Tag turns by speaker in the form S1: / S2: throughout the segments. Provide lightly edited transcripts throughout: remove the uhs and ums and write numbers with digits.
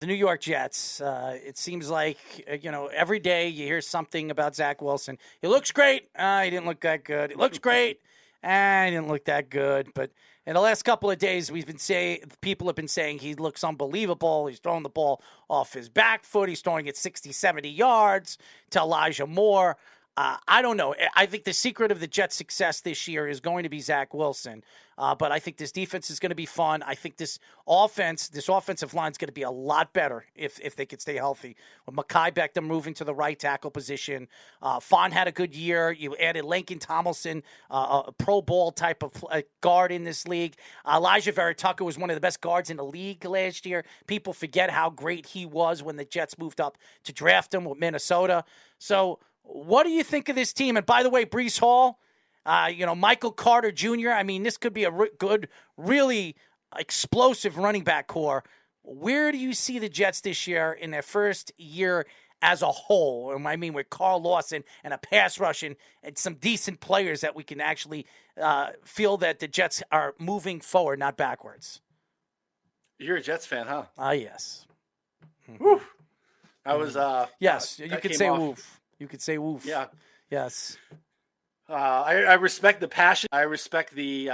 S1: The New York Jets, it seems like, every day you hear something about Zach Wilson. He looks great. He didn't look that good. He looks great. He didn't look that good. But in the last couple of days, people have been saying he looks unbelievable. He's throwing the ball off his back foot. He's throwing it 60, 70 yards to Elijah Moore. I don't know. I think the secret of the Jets' success this year is going to be Zach Wilson. But I think this defense is going to be fun. I think this offensive line is going to be a lot better if they could stay healthy. With Mekhi Becton moving to the right tackle position, Fon had a good year. You added Lincoln Tomlinson, a Pro Bowl type of guard in this league. Elijah Vera Tucker was one of the best guards in the league last year. People forget how great he was when the Jets moved up to draft him with Minnesota. So what do you think of this team? And by the way, Breece Hall, Michael Carter Jr., I mean, this could be a good, really explosive running back core. Where do you see the Jets this year in their first year as a whole? I mean, with Carl Lawson and a pass rush and some decent players that we can actually feel that the Jets are moving forward, not backwards.
S2: You're a Jets fan, huh?
S1: Yes.
S2: Woo. I was.
S1: Yes, you could say woof. You could say woof.
S2: Yeah.
S1: Yes.
S2: I respect the passion. I respect the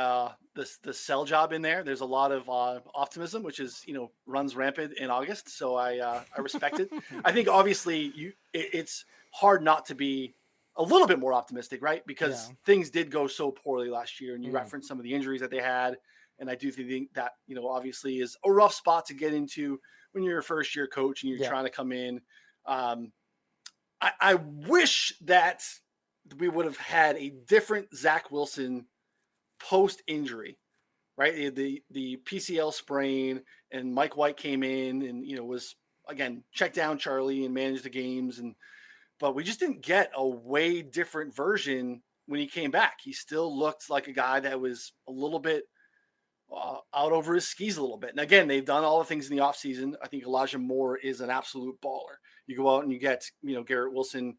S2: sell job in there. There's a lot of optimism, which is runs rampant in August. So I respect it. I think obviously it's hard not to be a little bit more optimistic, right? Because things did go so poorly last year, and you referenced some of the injuries that they had, and I do think that obviously is a rough spot to get into when you're a first year coach and you're trying to come in. I wish that we would have had a different Zach Wilson post-injury, right? The PCL sprain, and Mike White came in and was again check down Charlie and managed the games, but we just didn't get a way different version when he came back. He still looked like a guy that was a little bit out over his skis a little bit. And again, they've done all the things in the offseason. I think Elijah Moore is an absolute baller. You go out and you get, Garrett Wilson,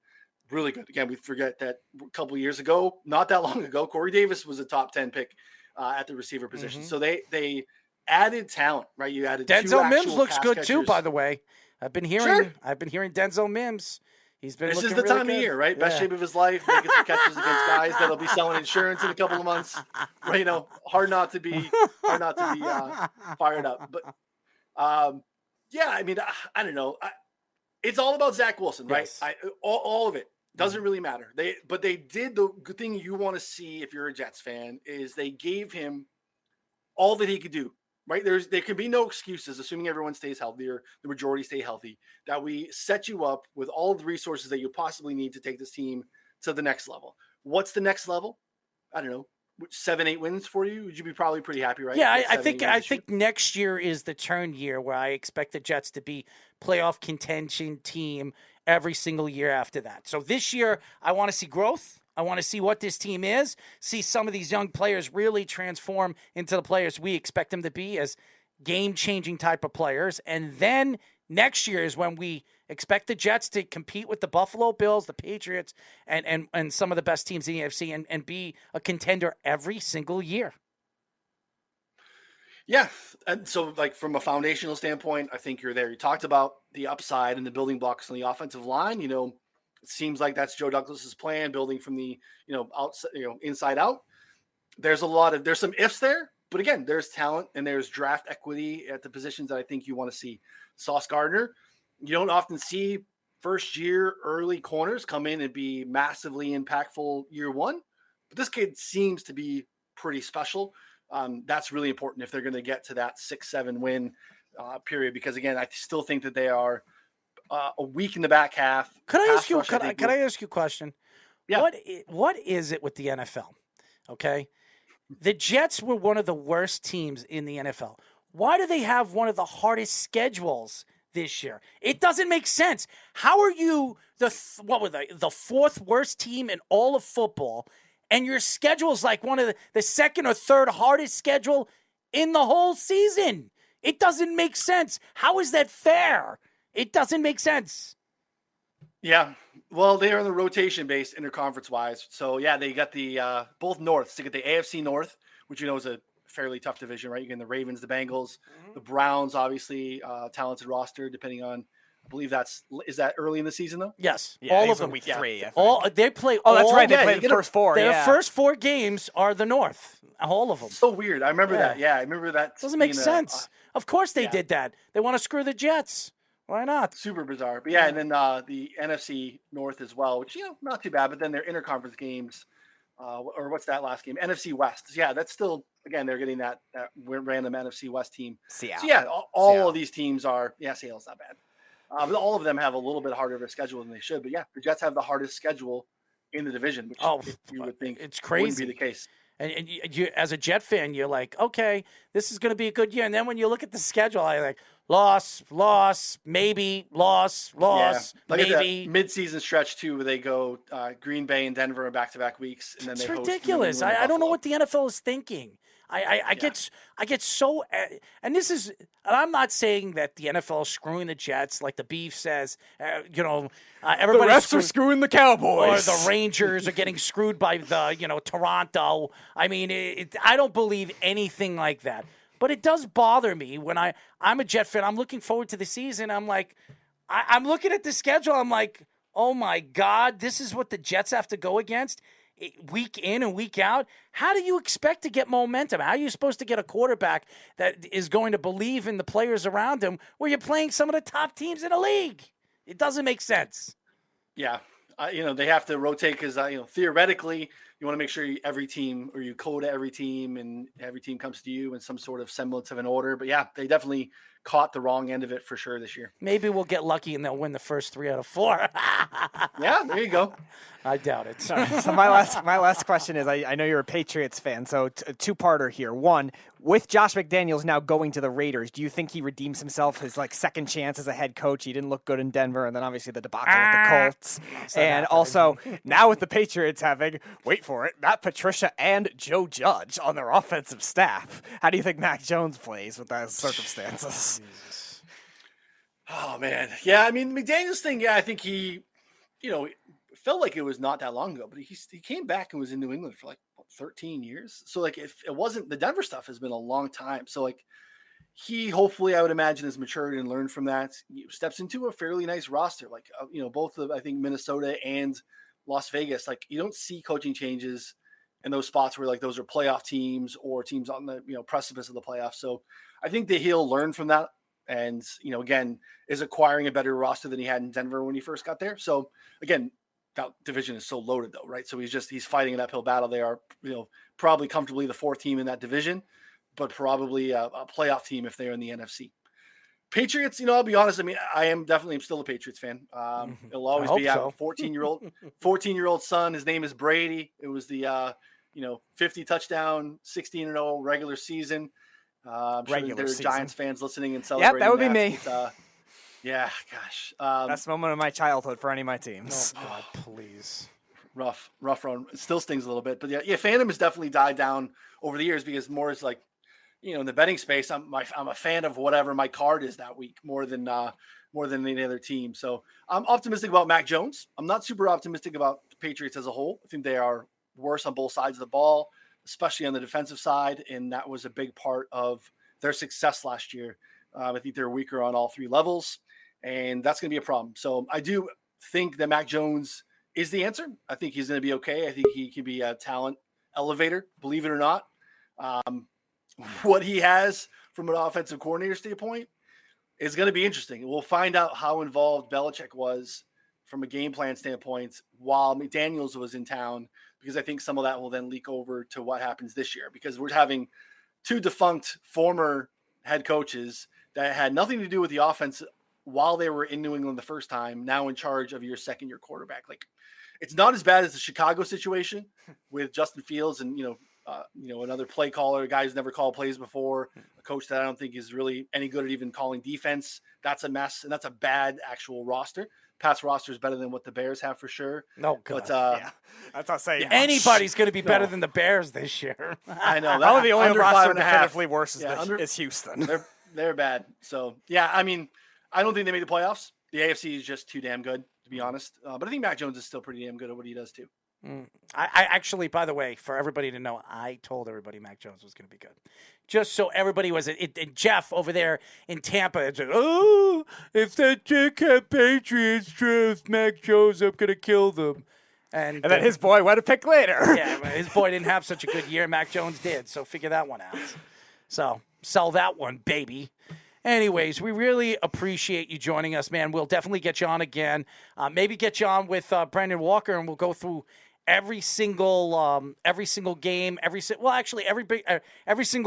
S2: really good. Again, we forget that a couple of years ago, not that long ago, Corey Davis was a top 10 pick at the receiver position. So they added talent, right? You added
S1: Denzel Mims looks good too, by the way. I've been hearing Denzel Mims. He's been.
S2: This is the time of year, right? Best shape of his life, making some catches against guys that'll be selling insurance in a couple of months. Right, hard not to be fired up. But I mean, I don't know. It's all about Zach Wilson, right?
S1: Yes.
S2: All of it doesn't really matter. They did the good thing you want to see if you're a Jets fan is they gave him all that he could do. Right? There can be no excuses, assuming everyone stays healthy or the majority stay healthy, that we set you up with all of the resources that you possibly need to take this team to the next level. What's the next level? I don't know. 7-8 wins for you? Would you be probably pretty happy, right?
S1: Yeah, I think next year is the turn year where I expect the Jets to be playoff contention team every single year after that. So this year, I want to see growth. I want to see what this team is, see some of these young players really transform into the players we expect them to be as game-changing type of players. And then next year is when we expect the Jets to compete with the Buffalo Bills, the Patriots, and some of the best teams in the AFC and be a contender every single year.
S2: Yeah. And so, from a foundational standpoint, I think you're there. You talked about the upside and the building blocks on the offensive line. It seems like that's Joe Douglas's plan, building from the, outside, inside out. There's some ifs there, but again, there's talent and there's draft equity at the positions that I think you want to see. Sauce Gardner, you don't often see first year early corners come in and be massively impactful year one, but this kid seems to be pretty special. That's really important if they're going to get to that 6-7 win period, because again, I still think that they are a week in the back half.
S1: Can I ask you a question?
S2: Yeah.
S1: What is it with the NFL? Okay. The Jets were one of the worst teams in the NFL. Why do they have one of the hardest schedules this year? It doesn't make sense. How are you the fourth worst team in all of football, and your schedule is like one of the second or third hardest schedule in the whole season? It doesn't make sense. How is that fair? It doesn't make sense.
S2: Yeah. Well, they are in the rotation-based interconference-wise. So, yeah, they got the both Norths. They get the AFC North, which is a fairly tough division, right? You get the Ravens, the Bengals, the Browns, obviously talented roster. Depending on, I believe is that early in the season though?
S1: Yes,
S3: Yeah,
S1: all of them.
S3: week 3. I
S1: All
S3: think.
S1: they play.
S3: Oh, that's
S1: all,
S3: right. They
S2: yeah,
S3: played
S2: you
S3: the
S2: get a-
S3: first 4.
S1: Their
S3: Yeah.
S1: first 4 games are the North. All of them.
S2: So weird. I remember
S1: Yeah.
S2: that. Yeah, I remember that.
S1: Doesn't make
S2: being
S1: sense. Of course they
S2: yeah.
S1: did that. They want to screw the Jets. Why not?
S2: Super bizarre. But yeah, and then the NFC North as well, which, not too bad. But then their interconference games, or what's that last game? NFC West. Yeah, that's still, again, they're getting that random NFC West team.
S3: Seattle.
S2: So yeah, all of these teams are, Seattle's not bad. But all of them have a little bit harder of a schedule than they should. But yeah, the Jets have the hardest schedule in the division, which you would think
S1: it's crazy.
S2: wouldn't be the case.
S1: And you, as a Jet fan, you're like, okay, this is going to be a good year. And then when you look at the schedule, I'm like, loss, maybe, loss,
S2: Like
S1: maybe.
S2: At that mid-season stretch too, where they go Green Bay and Denver in back-to-back weeks, and then
S1: It's
S2: they host
S1: ridiculous.
S2: New England and
S1: I don't know
S2: Buffalo.
S1: what the NFL is thinking. I get so, and this is, and I'm not saying that the NFL is screwing the Jets like the beef says.
S3: The
S1: Everybody
S3: refs are screwing the
S1: or
S3: Cowboys.
S1: the Rangers are getting screwed by the Toronto. I mean, I don't believe anything like that. But it does bother me when I'm a Jet fan. I'm looking forward to the season. I'm like, I'm looking at the schedule. I'm like, oh my God, this is what the Jets have to go against week in and week out. How do you expect to get momentum? How are you supposed to get a quarterback that is going to believe in the players around him where you're playing some of the top teams in the league? It doesn't make sense.
S2: Yeah, they have to rotate because theoretically you want to make sure every team, or you code every team, and every team comes to you in some sort of semblance of an order. But yeah, they definitely caught the wrong end of it for sure this year.
S1: Maybe we'll get lucky and they'll win the first 3 out of 4.
S2: Yeah, there you go.
S1: I doubt it.
S3: So my last question is, I know you're a Patriots fan, so a two-parter here. One, with Josh McDaniels now going to the Raiders, do you think he redeems himself, his second chance as a head coach? He didn't look good in Denver, and then obviously the debacle with the Colts. And also, now with the Patriots having, wait for it, Matt Patricia and Joe Judge on their offensive staff, how do you think Mac Jones plays with those circumstances?
S1: Jesus.
S2: Oh man, yeah. I mean, McDaniel's thing. Yeah, I think he, felt like it was not that long ago, but he came back and was in New England for 13 years. So if it wasn't, the Denver stuff has been a long time. So he hopefully, I would imagine, has matured and learned from that. He steps into a fairly nice roster, both of, I think, Minnesota and Las Vegas. You don't see coaching changes in those spots where those are playoff teams or teams on the precipice of the playoffs. So I think that he'll learn from that. And, again, is acquiring a better roster than he had in Denver when he first got there. So again, that division is so loaded though, right? So he's fighting an uphill battle. They are, probably comfortably the 4th team in that division, but probably a playoff team if they're in the NFC. Patriots, I'll be honest. I mean, I'm still a Patriots fan. It'll always be. I have a 14-year-old son. His name is Brady. It was the 50 touchdown, 16-0 regular season. I'm sure there are Giants fans listening and celebrating.
S3: Yep, that would be me.
S2: Yeah, gosh.
S3: Best moment of my childhood for any of my teams.
S1: Oh, God, please.
S2: Rough run. It still stings a little bit. But yeah, fandom has definitely died down over the years because more is in the betting space, I'm a fan of whatever my card is that week more than any other team. So I'm optimistic about Mac Jones. I'm not super optimistic about the Patriots as a whole. I think they are worse on both sides of the ball, especially on the defensive side. And that was a big part of their success last year. I think they're weaker on all 3 levels. And that's going to be a problem. So I do think that Mac Jones is the answer. I think he's going to be okay. I think he can be a talent elevator, believe it or not. What he has from an offensive coordinator standpoint is going to be interesting. We'll find out how involved Belichick was from a game plan standpoint while McDaniels was in town, because I think some of that will then leak over to what happens this year, because we're having 2 defunct former head coaches that had nothing to do with the offense while they were in New England the first time, now in charge of your second-year quarterback. It's not as bad as the Chicago situation with Justin Fields and, another play caller, a guy who's never called plays before, a coach that I don't think is really any good at even calling defense. That's a mess, and that's a bad actual roster. Pat's roster is better than what the Bears have for sure.
S1: No, God.
S2: But,
S3: yeah, that's not saying
S1: anybody's going to be better than the Bears this year.
S2: I know.
S3: Probably the only
S2: under
S3: roster
S2: 5.5.
S3: definitively worse is Houston.
S2: They're bad. So, yeah, I mean, I don't think they made the playoffs. The AFC is just too damn good, to be honest. But I think Mac Jones is still pretty damn good at what he does, too.
S1: I actually, by the way, for everybody to know, I told everybody Mac Jones was going to be good. Just so everybody was it. Jeff over there in Tampa said, "Oh, if that dickhead Patriots draft Mac Jones, I'm going to kill them." And
S3: then his boy went a pick later.
S1: Yeah, his boy didn't have such a good year. Mac Jones did, so figure that one out. So sell that one, baby. Anyways, we really appreciate you joining us, man. We'll definitely get you on again. Maybe get you on with Brandon Walker, and we'll go through every single game, every single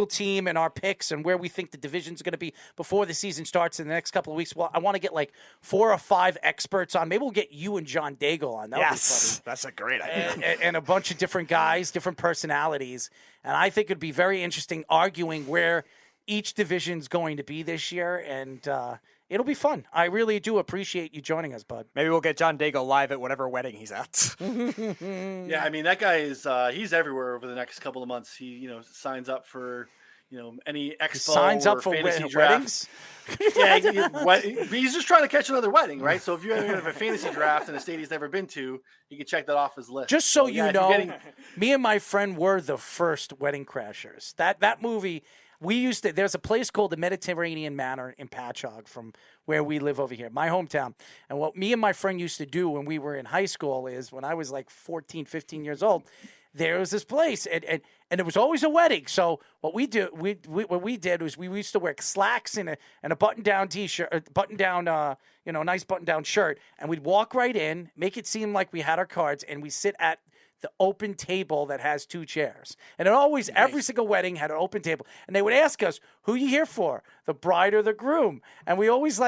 S1: team and our picks and where we think the division's going to be before the season starts in the next couple of weeks. Well, I want to get like 4 or 5 experts on. Maybe we'll get you and John Daigle on. That would be funny.
S3: That's a great idea.
S1: And a bunch of different guys, different personalities. And I think it'd be very interesting arguing where each division's going to be this year, and it'll be fun. I really do appreciate you joining us, bud.
S3: Maybe we'll get John Daigle live at whatever wedding he's at.
S2: Yeah, I mean, that guy is he's everywhere over the next couple of months. He, signs up for, any expo
S1: signs
S2: or
S1: up for
S2: fantasy
S1: weddings.
S2: Yeah, he's just trying to catch another wedding, right? So if you have a fantasy draft in a state he's never been to, you can check that off his list.
S1: Just so you know, me and my friend were the first wedding crashers. That movie. There's a place called the Mediterranean Manor in Patchogue from where we live over here, my hometown. And what me and my friend used to do when we were in high school is when I was like 14, 15 years old, there was this place and it was always a wedding. So what we did was we used to wear slacks and a button-down t-shirt, nice button-down shirt. And we'd walk right in, make it seem like we had our cards, and we sit at the open table that has 2 chairs. And it always, every single wedding had an open table. And they would ask us, who are you here for? The bride or the groom? And we always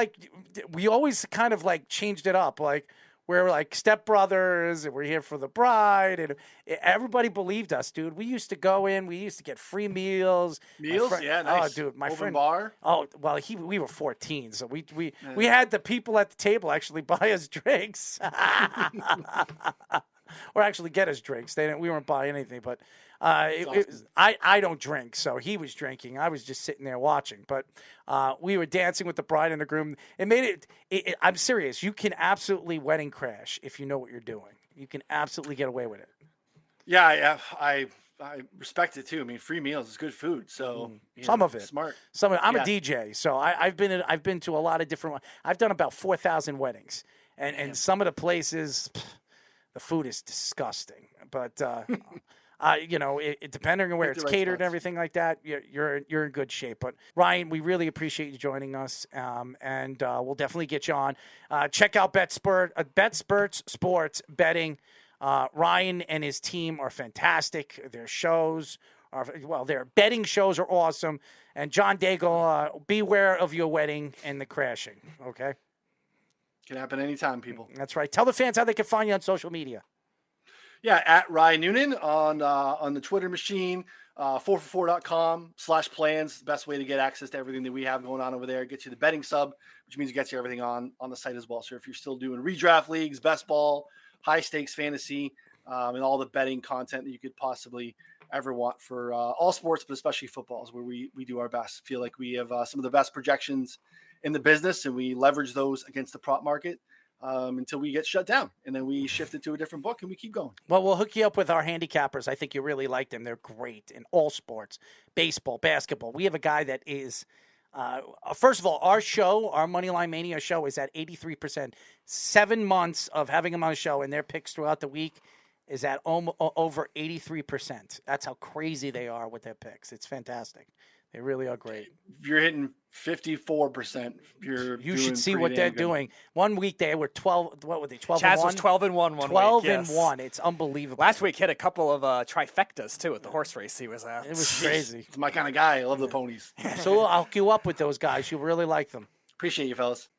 S1: kind of like changed it up. Like, we're like stepbrothers, and we're here for the bride. And everybody believed us, dude. We used to go in, we used to get free meals.
S2: Yeah, nice.
S1: Oh, dude, my
S2: Open
S1: friend.
S2: bar?
S1: Oh, well, we were 14, so we had the people at the table actually buy us drinks. Or actually get us drinks. We weren't buying anything, but I don't drink, so he was drinking. I was just sitting there watching. But we were dancing with the bride and the groom. It made it. I'm serious. You can absolutely wedding crash if you know what you're doing. You can absolutely get away with it.
S2: Yeah, I respect it too. I mean, free meals is good food. So
S1: some of it,
S2: smart.
S1: I'm a DJ, so I've been to a lot of different. I've done about 4,000 weddings, and some of the places. The food is disgusting, but depending on where it's catered and everything like that, you're in good shape. But Ryan, we really appreciate you joining us, and we'll definitely get you on. Check out BetSperts Sports Betting. Ryan and his team are fantastic. Their shows their betting shows are awesome. And John Daigle, beware of your wedding and the crashing. Okay.
S2: Can happen anytime, people.
S1: That's right. Tell the fans how they can find you on social media.
S2: Yeah, at Ryan Noonan on the Twitter machine, 4for4.com/plans. Best way to get access to everything that we have going on over there. It gets you the betting sub, which means it gets you everything on the site as well. So if you're still doing redraft leagues, best ball, high stakes fantasy, and all the betting content that you could possibly ever want for all sports, but especially football is where we do our best. Feel like we have some of the best projections in the business, and we leverage those against the prop market until we get shut down, and then we shift it to a different book and we keep going. Well,
S1: we'll hook you up with our handicappers. I think you really like them. They're great in all sports, baseball, basketball. We have a guy that is, first of all, our Moneyline Mania show is at 83%. 7 months of having him on the show and their picks throughout the week is at over 83%. That's how crazy they are with their picks. It's fantastic. They really are great.
S2: If you're hitting 54%,
S1: you should see what they're doing. 1 week they were 12. What were they? 12.
S3: Chaz was 12-1 one
S1: 12
S3: week.
S1: 12-1. It's unbelievable.
S3: Last week hit a couple of trifectas too at the horse race he was at.
S1: It was crazy.
S2: It's my kind of guy. I love the ponies.
S1: So I'll hook you up with those guys. You'll really like them.
S2: Appreciate you, fellas.